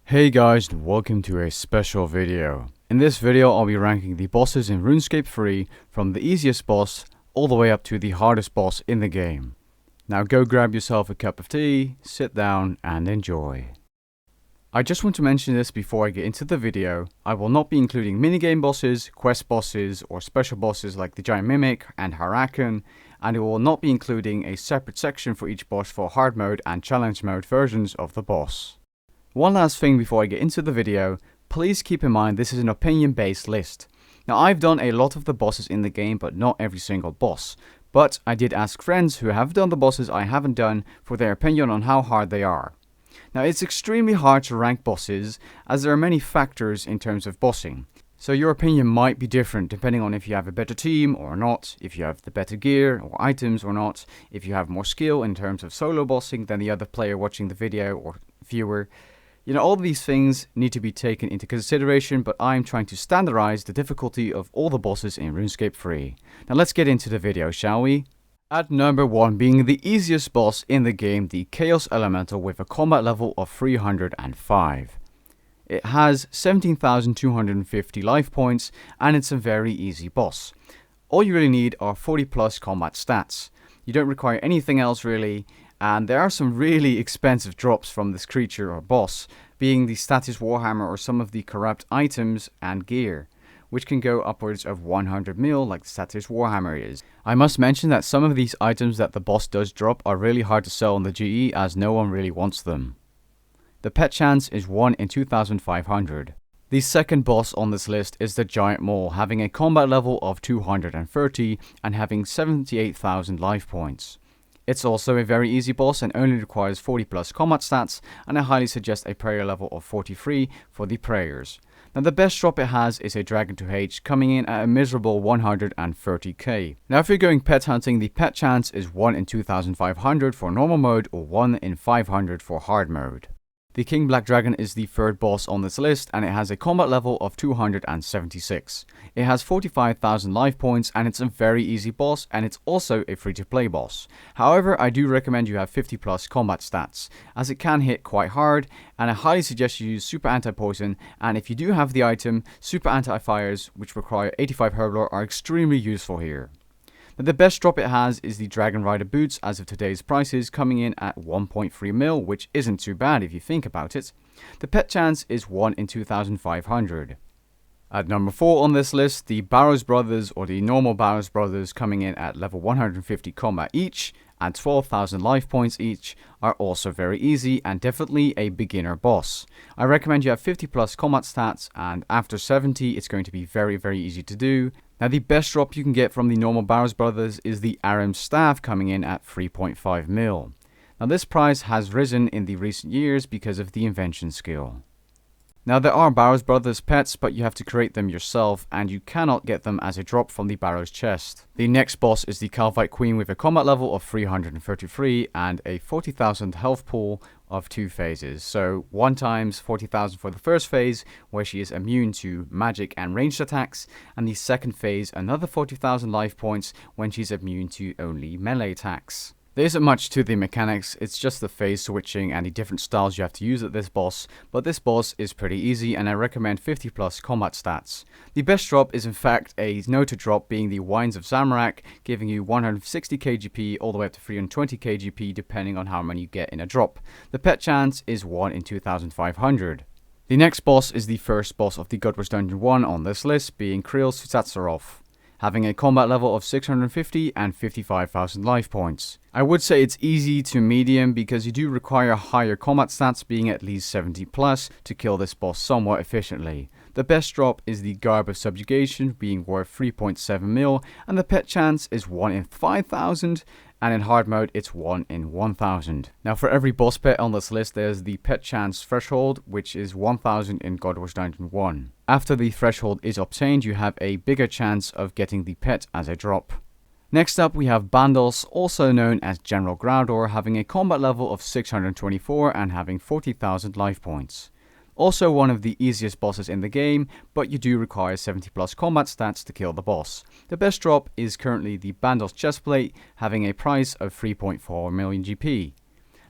Hey guys, and welcome to a special video. In this video I'll be ranking the bosses in RuneScape 3 from the easiest boss all the way up to the hardest boss in the game. Now go grab yourself a cup of tea, sit down and enjoy. I just want to mention this before I get into the video. I will not be including minigame bosses, quest bosses or special bosses like the Giant Mimic and Harakan, and it will not be including a separate section for each boss for hard mode and challenge mode versions of the boss. One last thing before I get into the video, please keep in mind this is an opinion based list. Now I've done a lot of the bosses in the game but not every single boss, but I did ask friends who have done the bosses I haven't done for their opinion on how hard they are. Now it's extremely hard to rank bosses as there are many factors in terms of bossing. So your opinion might be different depending on if you have a better team or not, if you have the better gear or items or not, if you have more skill in terms of solo bossing than the other player watching the video or viewer. You know, all of these things need to be taken into consideration, but I'm trying to standardize the difficulty of all the bosses in RuneScape 3. Now let's get into the video, shall we? At number 1 being the easiest boss in the game, the Chaos Elemental with a combat level of 305. It has 17,250 life points and it's a very easy boss. All you really need are 40 plus combat stats. You don't require anything else really. And there are some really expensive drops from this creature or boss, being the Status Warhammer or some of the corrupt items and gear, which can go upwards of 100 mil like the Status Warhammer is. I must mention that some of these items that the boss does drop are really hard to sell on the GE as no one really wants them. The pet chance is 1 in 2,500. The second boss on this list is the Giant Mole, having a combat level of 230 and having 78,000 life points. It's also a very easy boss and only requires 40 plus combat stats, and I highly suggest a prayer level of 43 for the prayers. Now the best drop it has is a Dragon to H, coming in at a miserable 130k. Now if you're going pet hunting, the pet chance is 1 in 2,500 for normal mode or 1 in 500 for hard mode. The King Black Dragon is the third boss on this list and it has a combat level of 276. It has 45,000 life points and it's a very easy boss and it's also a free to play boss. However, I do recommend you have 50 plus combat stats as it can hit quite hard, and I highly suggest you use Super Anti-Poison, and if you do have the item, Super Anti-Fires which require 85 HELWYR are extremely useful here. Now the best drop it has is the Dragon Rider boots as of today's prices, coming in at 1.3 mil, which isn't too bad if you think about it. The pet chance is 1 in 2,500. At number 4 on this list, the Barrows brothers or the normal Barrows brothers, coming in at level 150 combat each and 12,000 life points each, are also very easy and definitely a beginner boss. I recommend you have 50 plus combat stats, and after 70 it's going to be very easy to do. Now the best drop you can get from the normal Barrows brothers is the Aram staff, coming in at 3.5 mil. Now this price has risen in the recent years because of the invention skill. Now there are Barrows brothers pets, but you have to create them yourself and you cannot get them as a drop from the Barrows chest. The next boss is the KALPHITE Queen with a combat level of 333 and a 40,000 health pool of 2 phases. So 1 times 40,000 for the first phase where she is immune to magic and ranged attacks, and the second phase another 40,000 life points when she's immune to only melee attacks. There isn't much to the mechanics, it's just the phase switching and the different styles you have to use at this boss, but this boss is pretty easy and I recommend 50 plus combat stats. The best drop is in fact a noted drop, being the Wines of Zamorak, giving you 160 kgp all the way up to 320 kgp depending on how many you get in a drop. The pet chance is 1 in 2,500. The next boss is the first boss of the God Wars Dungeon 1 on this list, being TSUTSAROTH, having a combat level of 650 and 55,000 life points. I would say it's easy to medium because you do require higher combat stats, being at least 70 plus, to kill this boss somewhat efficiently. The best drop is the Garb of Subjugation, being worth 3.7 mil, and the pet chance is 1 in 5,000, and in hard mode it's 1 in 1,000. Now for every boss pet on this list there's the pet chance threshold, which is 1,000 in God Wars Dungeon 1. After the threshold is obtained you have a bigger chance of getting the pet as a drop. Next up we have Bandos, also known as General GRAADOR, having a combat level of 624 and having 40,000 life points. Also one of the easiest bosses in the game, but you do require 70 plus combat stats to kill the boss. The best drop is currently the Bandos chestplate, having a price of 3.4 million GP.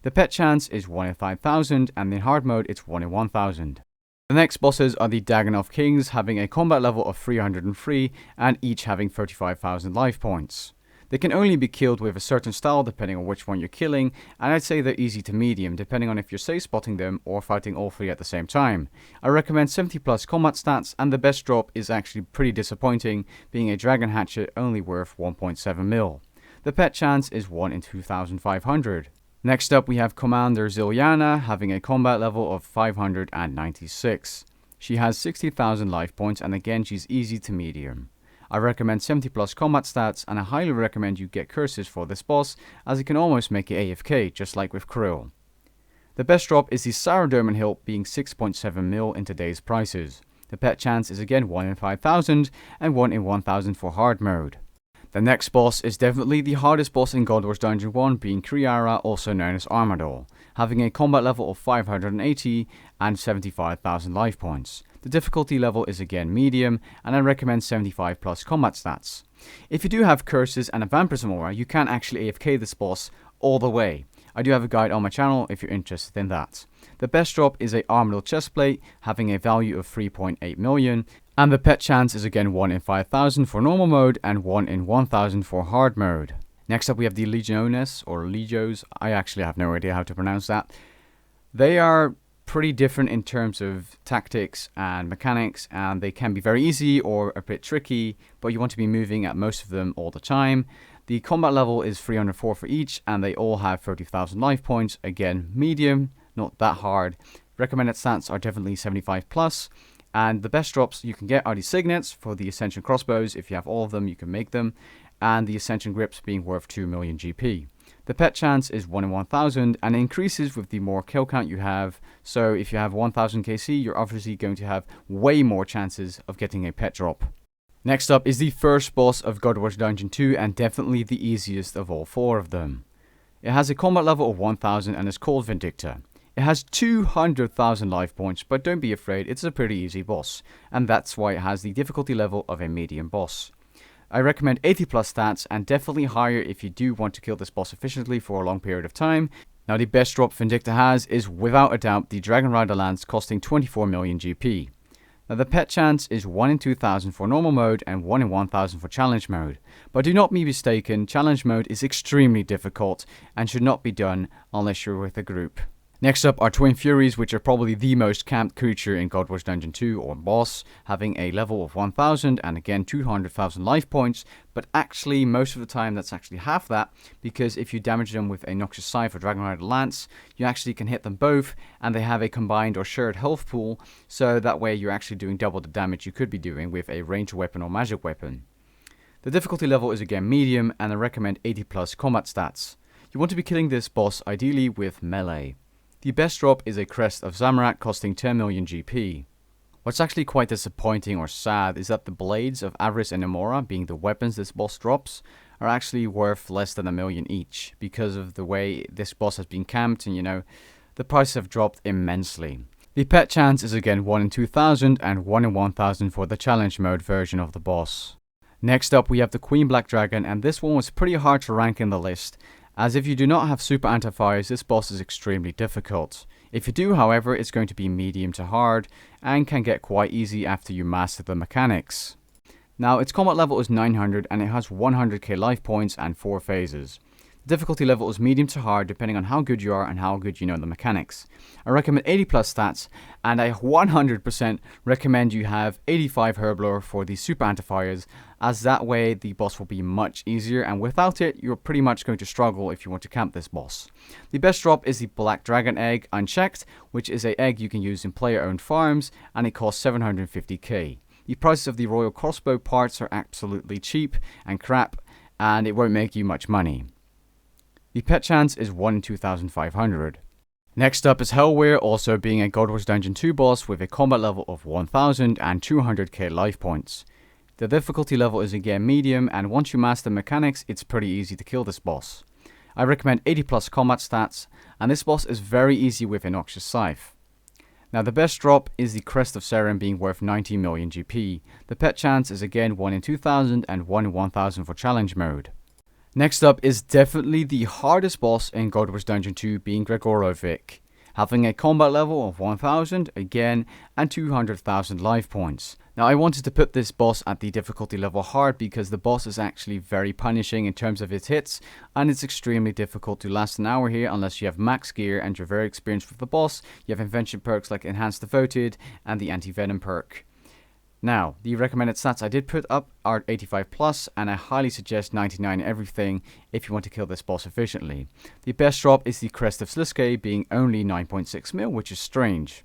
The pet chance is 1 in 5000, and in hard mode it's 1 in 1000. The next bosses are the DAGANNOTH Kings, having a combat level of 303 and each having 35,000 life points. They can only be killed with a certain style depending on which one you're killing, and I'd say they're easy to medium depending on if you're safe spotting them or fighting all three at the same time. I recommend 70 plus combat stats, and the best drop is actually pretty disappointing, being a dragon hatchet only worth 1.7 mil. The pet chance is 1 in 2500. Next up we have Commander ZILYANA, having a combat level of 596. She has 60,000 life points, and again she's easy to medium. I recommend 70 plus combat stats, and I highly recommend you get curses for this boss, as it can almost make you AFK, just like with Krill. The best drop is the Saroderman Hilt, being 6.7 mil in today's prices. The pet chance is again 1 in 5000 and 1 in 1000 for hard mode. The next boss is definitely the hardest boss in God Wars Dungeon 1, being Kriara, also known as Armador, having a combat level of 580 and 75,000 life points. The difficulty level is again medium, and I recommend 75 plus combat stats. If you do have curses and a vampirism aura, you can actually AFK this boss all the way. I do have a guide on my channel if you're interested in that. The best drop is a Armador chestplate, having a value of 3.8 million, and the pet chance is again 1 in 5000 for normal mode and 1 in 1000 for hard mode. Next up we have the Legiones, or Legios. I actually have no idea how to pronounce that. They are pretty different in terms of tactics and mechanics, and they can be very easy or a bit tricky, but you want to be moving at most of them all the time. The combat level is 304 for each, and they all have 30,000 life points. Again, medium, not that hard. Recommended stats are definitely 75 plus. And the best drops you can get are the signets for the Ascension crossbows. If you have all of them, you can make them. And the Ascension grips, being worth 2 million GP. The pet chance is 1 in 1000, and it increases with the more kill count you have. So if you have 1000 KC, you're obviously going to have way more chances of getting a pet drop. Next up is the first boss of God Wars Dungeon 2, and definitely the easiest of all four of them. It has a combat level of 1000 and is called Vindicta. It has 200,000 life points, but don't be afraid, it's a pretty easy boss, and that's why it has the difficulty level of a medium boss. I recommend 80 plus stats, and definitely higher if you do want to kill this boss efficiently for a long period of time. Now the best drop Vindicta has is without a doubt the Dragon Rider Lance, costing 24 million GP. Now the pet chance is 1 in 2000 for normal mode and 1 in 1000 for challenge mode. But do not be mistaken, challenge mode is extremely difficult and should not be done unless you're with a group. Next up are Twin Furies, which are probably the most camped creature in God Wars Dungeon 2, or boss, having a level of 1000 and again 200,000 life points, but actually most of the time that's actually half that, because if you damage them with a Noxious Scythe or Dragon Rider Lance, you actually can hit them both, and they have a combined or shared health pool, so that way you're actually doing double the damage you could be doing with a ranged weapon or magic weapon. The difficulty level is again medium, and I recommend 80 plus combat stats. You want to be killing this boss ideally with melee. The best drop is a Crest of Zamorak, costing 10 million GP. What's actually quite disappointing or sad is that the blades of Avarice and Amora, being the weapons this boss drops, are actually worth less than 1 million each, because of the way this boss has been camped, and the prices have dropped immensely. The pet chance is again 1 in 2000 and 1 in 1000 for the challenge mode version of the boss. Next up we have the Queen Black Dragon, and this one was pretty hard to rank in the list, as if you do not have super anti-fires, this boss is extremely difficult. If you do, however, it's going to be medium to hard, and can get quite easy after you master the mechanics. Now, its combat level is 900, and it has 100k life points and 4 phases. The difficulty level is medium to hard, depending on how good you are and how good you know the mechanics. I recommend 80 plus stats, and I 100% recommend you have 85 Herblore for the super anti-fires, as that way the boss will be much easier, and without it you're pretty much going to struggle if you want to camp this boss. The best drop is the Black Dragon Egg Unchecked, which is an egg you can use in player owned farms, and it costs 750k. The prices of the Royal Crossbow parts are absolutely cheap and crap, and it won't make you much money. The pet chance is 1 in 2500. Next up is HELWYR, also being a God Wars Dungeon 2 boss with a combat level of 1000 and 200k life points. The difficulty level is again medium, and once you master mechanics, it's pretty easy to kill this boss. I recommend 80 plus combat stats, and this boss is very easy with a Noxious Scythe. Now the best drop is the Crest of Seren, being worth 90 million GP. The pet chance is again 1 in 2000 and 1 in 1000 for challenge mode. Next up is definitely the hardest boss in God Wars Dungeon 2, being GREGOROVIC, having a combat level of 1000 again and 200,000 life points. Now I wanted to put this boss at the difficulty level hard because the boss is actually very punishing in terms of its hits, and it's extremely difficult to last an hour here unless you have max gear and you're very experienced with the boss. You have invention perks like Enhanced Devoted and the Anti-Venom perk. Now, the recommended stats I did put up are 85 plus, and I highly suggest 99 everything if you want to kill this boss efficiently. The best drop is the Crest of Sliske, being only 9.6 mil, which is strange.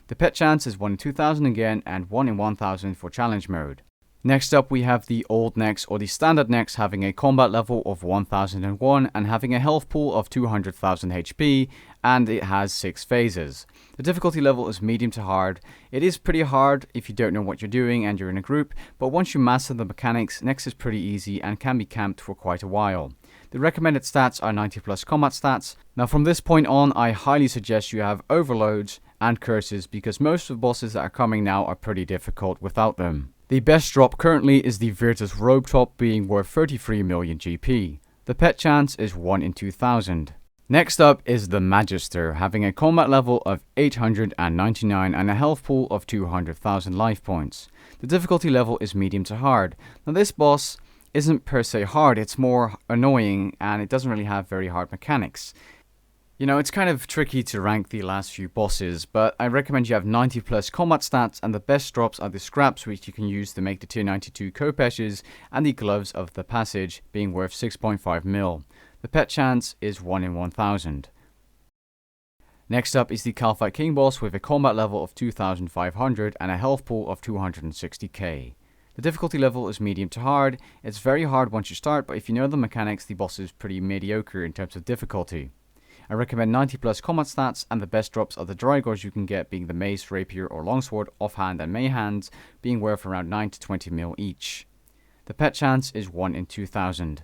The pet chance is 1 in 2000 again, and 1 in 1000 for challenge mode. Next up we have the old Nex, or the standard Nex, having a combat level of 1001 and having a health pool of 200,000 HP, and it has 6 phases. The difficulty level is medium to hard. It is pretty hard if you don't know what you're doing and you're in a group, but once you master the mechanics, Nex is pretty easy and can be camped for quite a while. The recommended stats are 90 plus combat stats. Now from this point on, I highly suggest you have overloads and curses because most of the bosses that are coming now are pretty difficult without them. The best drop currently is the Virtus Robe Top, being worth 33 million GP. The pet chance is 1 in 2000. Next up is the Magister, having a combat level of 899 and a health pool of 200,000 life points. The difficulty level is medium to hard. Now this boss isn't per se hard, it's more annoying and it doesn't really have very hard mechanics. You know, it's kind of tricky to rank the last few bosses, but I recommend you have 90 plus combat stats, and the best drops are the scraps which you can use to make the tier 92 kopeshes and the gloves of the passage, being worth 6.5 mil. The pet chance is 1 in 1000. Next up is the KALPHITE King boss with a combat level of 2500 and a health pool of 260k. The difficulty level is medium to hard. It's very hard once you start, but if you know the mechanics, the boss is pretty mediocre in terms of difficulty. I recommend 90 plus combat stats, and the best drops are the Drygors you can get, being the Mace, Rapier or Longsword, Offhand and Mayhands, being worth around 9 to 20 mil each. The pet chance is 1 in 2000.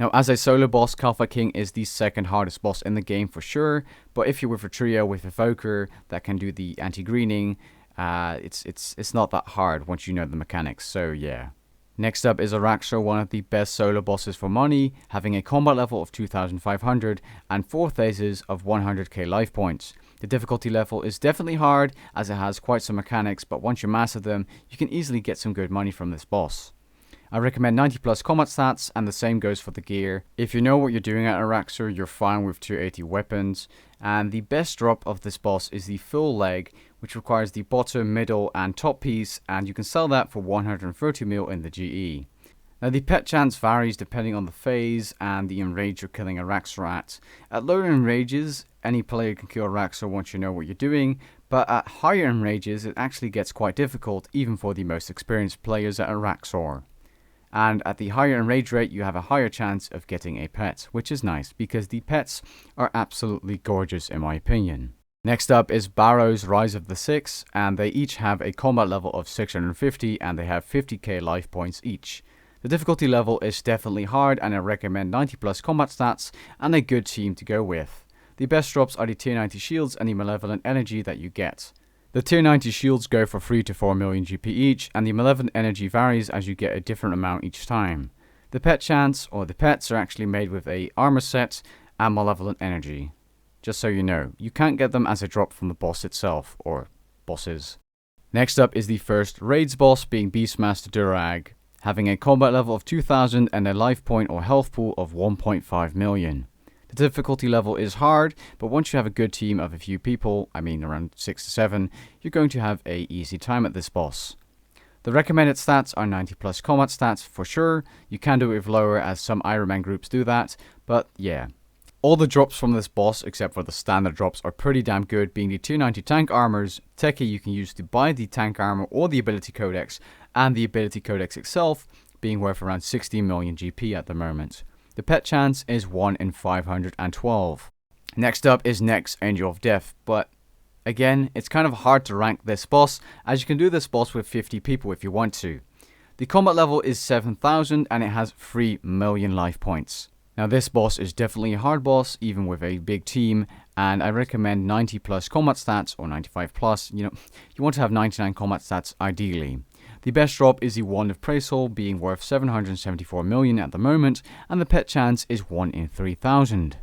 Now as a solo boss, KALPHITE King is the second hardest boss in the game for sure, but if you're with a trio with Evoker that can do the anti-greening, it's not that hard once you know the mechanics, so yeah. Next up is ARAXXOR, one of the best solo bosses for money, having a combat level of 2500 and 4 phases of 100k life points. The difficulty level is definitely hard as it has quite some mechanics, but once you master them, you can easily get some good money from this boss. I recommend 90 plus combat stats, and the same goes for the gear. If you know what you're doing at ARAXXOR, you're fine with tier 80 weapons, and the best drop of this boss is the full leg, which requires the bottom, middle and top piece, and you can sell that for 130 mil in the GE. Now the pet chance varies depending on the phase and the enrage you're killing ARAXXOR at. At lower enrages, any player can kill ARAXXOR once you know what you're doing, but at higher enrages it actually gets quite difficult even for the most experienced players at ARAXXOR. And at the higher enrage rate, you have a higher chance of getting a pet, which is nice because the pets are absolutely gorgeous in my opinion. Next up is BARROWS Rise of the Six, and they each have a combat level of 650 and they have 50k life points each. The difficulty level is definitely hard, and I recommend 90 plus combat stats and a good team to go with. The best drops are the tier 90 shields and the malevolent energy that you get. The tier 90 shields go for 3 to 4 million GP each, and the malevolent energy varies as you get a different amount each time. The pet chance, or the pets, are actually made with a armor set and malevolent energy. Just so you know, you can't get them as a drop from the boss itself, or bosses. Next up is the first raids boss, being Beastmaster DURAG, having a combat level of 2000 and a life point or health pool of 1.5 million. The difficulty level is hard, but once you have a good team of a few people, I mean around 6 to 7, you're going to have a easy time at this boss. The recommended stats are 90 plus combat stats for sure. You can do it with lower as some Iron Man groups do that, but yeah. All the drops from this boss except for the standard drops are pretty damn good, being the tier 90 tank armors, techie you can use to buy the tank armor or the ability codex, and the ability codex itself being worth around 60 million GP at the moment. The pet chance is 1 in 512. Next up is Nex, Angel of Death, but again, it's kind of hard to rank this boss, as you can do this boss with 50 people if you want to. The combat level is 7000 and it has 3 million life points. Now this boss is definitely a hard boss, even with a big team, and I recommend 90 plus combat stats, or 95 plus, you want to have 99 combat stats ideally. The best drop is the Wand of Praesoul, being worth 774 million at the moment, and the pet chance is 1 in 3000.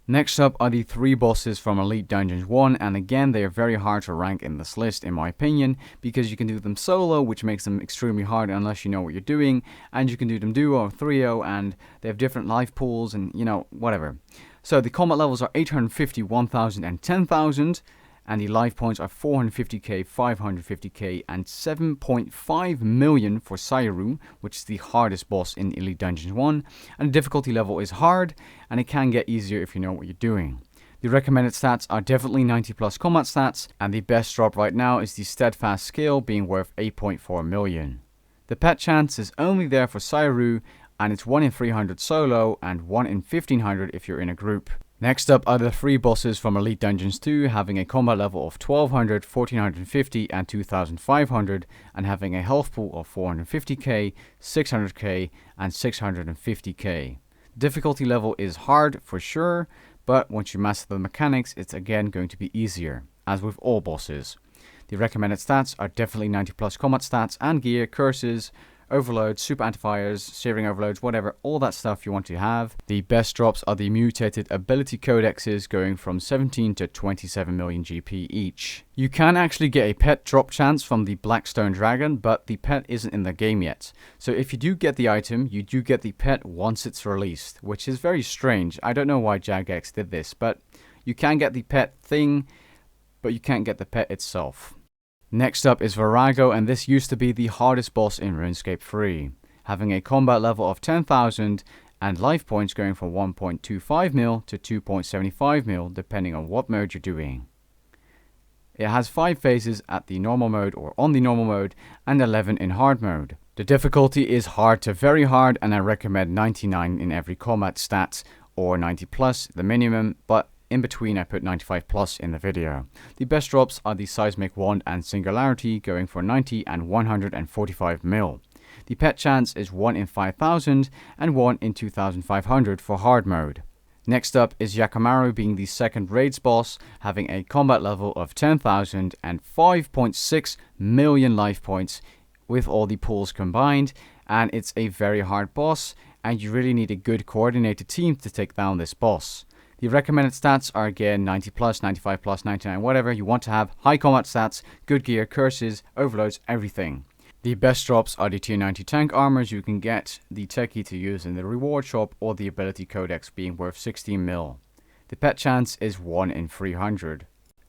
Next up are the 3 bosses from Elite Dungeons 1, and again they are very hard to rank in this list in my opinion, because you can do them solo, which makes them extremely hard unless you know what you're doing, and you can do them duo or trio, and they have different life pools and you know, whatever. So the combat levels are 850, 1000 and 10,000, and the life points are 450k, 550k and 7.5 million for Sayuru, which is the hardest boss in Elite Dungeons 1, and the difficulty level is hard, and it can get easier if you know what you're doing. The recommended stats are definitely 90 plus combat stats, and the best drop right now is the Steadfast Skill, being worth 8.4 million. The pet chance is only there for Sayuru, and it's 1 in 300 solo, and 1 in 1500 if you're in a group. Next up are the 3 bosses from Elite Dungeons 2, having a combat level of 1200, 1450 and 2500, and having a health pool of 450k, 600k and 650k. Difficulty level is hard for sure, but once you master the mechanics, it's again going to be easier, as with all bosses. The recommended stats are definitely 90 plus combat stats and gear, curses, overloads, super antifires, searing overloads, whatever, all that stuff you want to have. The best drops are the mutated ability codexes, going from 17 to 27 million GP each. You can actually get a pet drop chance from the Blackstone Dragon, but the pet isn't in the game yet. So if you do get the item, you do get the pet once it's released, which is very strange. I don't know why Jagex did this, but you can get the pet thing, but you can't get the pet itself. Next up is VORAGO, and this used to be the hardest boss in RuneScape 3, having a combat level of 10,000 and life points going from 1.25 mil to 2.75 mil depending on what mode you're doing. It has 5 phases at the normal mode or on the normal mode, and 11 in hard mode. The difficulty is hard to very hard, and I recommend 99 in every combat stat, or 90 plus the minimum, but in between I put 95 plus in the video. The best drops are the Seismic Wand and Singularity, going for 90 and 145 mil. The pet chance is 1 in 5000 and 1 in 2500 for hard mode. Next up is YAKAMARU, being the second raids boss, having a combat level of 10,000 and 5.6 million life points with all the pools combined, and it's a very hard boss, and you really need a good coordinated team to take down this boss. The recommended stats are again 90 plus, 95 plus, 99, whatever. You want to have high combat stats, good gear, curses, overloads, everything. The best drops are the tier 90 tank armors. You can get the techie to use in the reward shop, or the ability codex, being worth 16 mil. The pet chance is 1 in 300.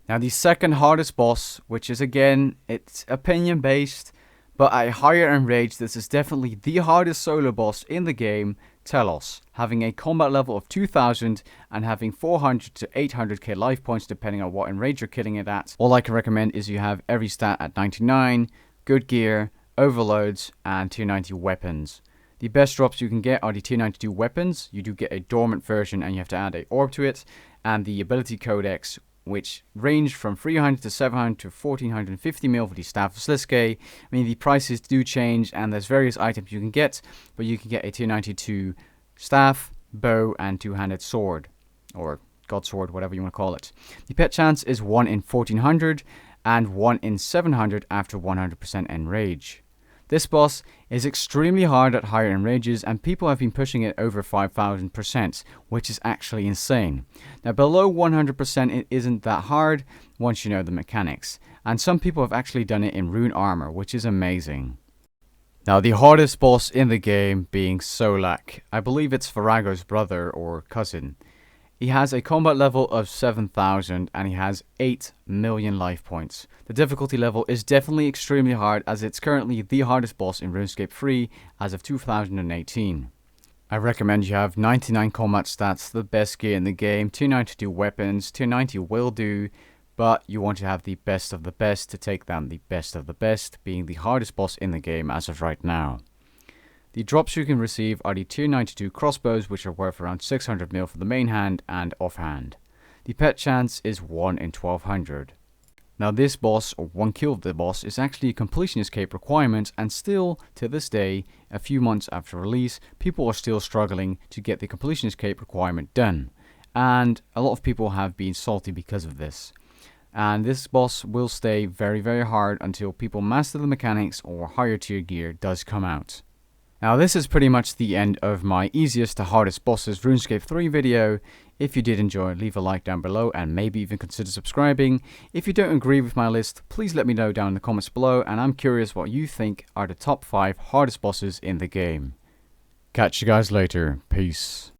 Now the second hardest boss, which is again, it's opinion based, but at higher enrage, this is definitely the hardest solo boss in the game, TELOS, having a combat level of 2000 and having 400 to 800k life points depending on what enrage you're killing it at. All I can recommend is you have every stat at 99, good gear, overloads, and tier 90 weapons. The best drops you can get are the tier 92 weapons. You do get a dormant version and you have to add a orb to it, and the ability codex, which range from 300 to 700 to 1450 mil for the Staff of Sliske. I mean, the prices do change, and there's various items you can get, but you can get a tier 92 staff, bow, and two-handed sword, or god sword, whatever you want to call it. The pet chance is 1 in 1400 and 1 in 700 after 100% enrage. This boss is extremely hard at higher enrages, and people have been pushing it over 5000%, which is actually insane. Now below 100% it isn't that hard once you know the mechanics, and some people have actually done it in rune armor, which is amazing. Now the hardest boss in the game being SOLAK. I believe it's VORAGO's brother or cousin. He has a combat level of 7000 and he has 8 million life points. The difficulty level is definitely extremely hard, as it's currently the hardest boss in RuneScape 3 as of 2018. I recommend you have 99 combat stats, the best gear in the game, tier 92 weapons, tier 90 will do, but you want to have the best of the best to take down the best of the best, being the hardest boss in the game as of right now. The drops you can receive are the tier 92 crossbows, which are worth around 600 mil for the main hand and offhand. The pet chance is 1 in 1200. Now this boss, or one kill of the boss, is actually a completionist cape requirement, and still, to this day, a few months after release, people are still struggling to get the completionist cape requirement done. And a lot of people have been salty because of this. And this boss will stay very hard until people master the mechanics or higher tier gear does come out. Now this is pretty much the end of my easiest to hardest bosses RuneScape 3 video. If you did enjoy, leave a like down below and maybe even consider subscribing. If you don't agree with my list, please let me know down in the comments below, and I'm curious what you think are the top 5 hardest bosses in the game. Catch you guys later. Peace.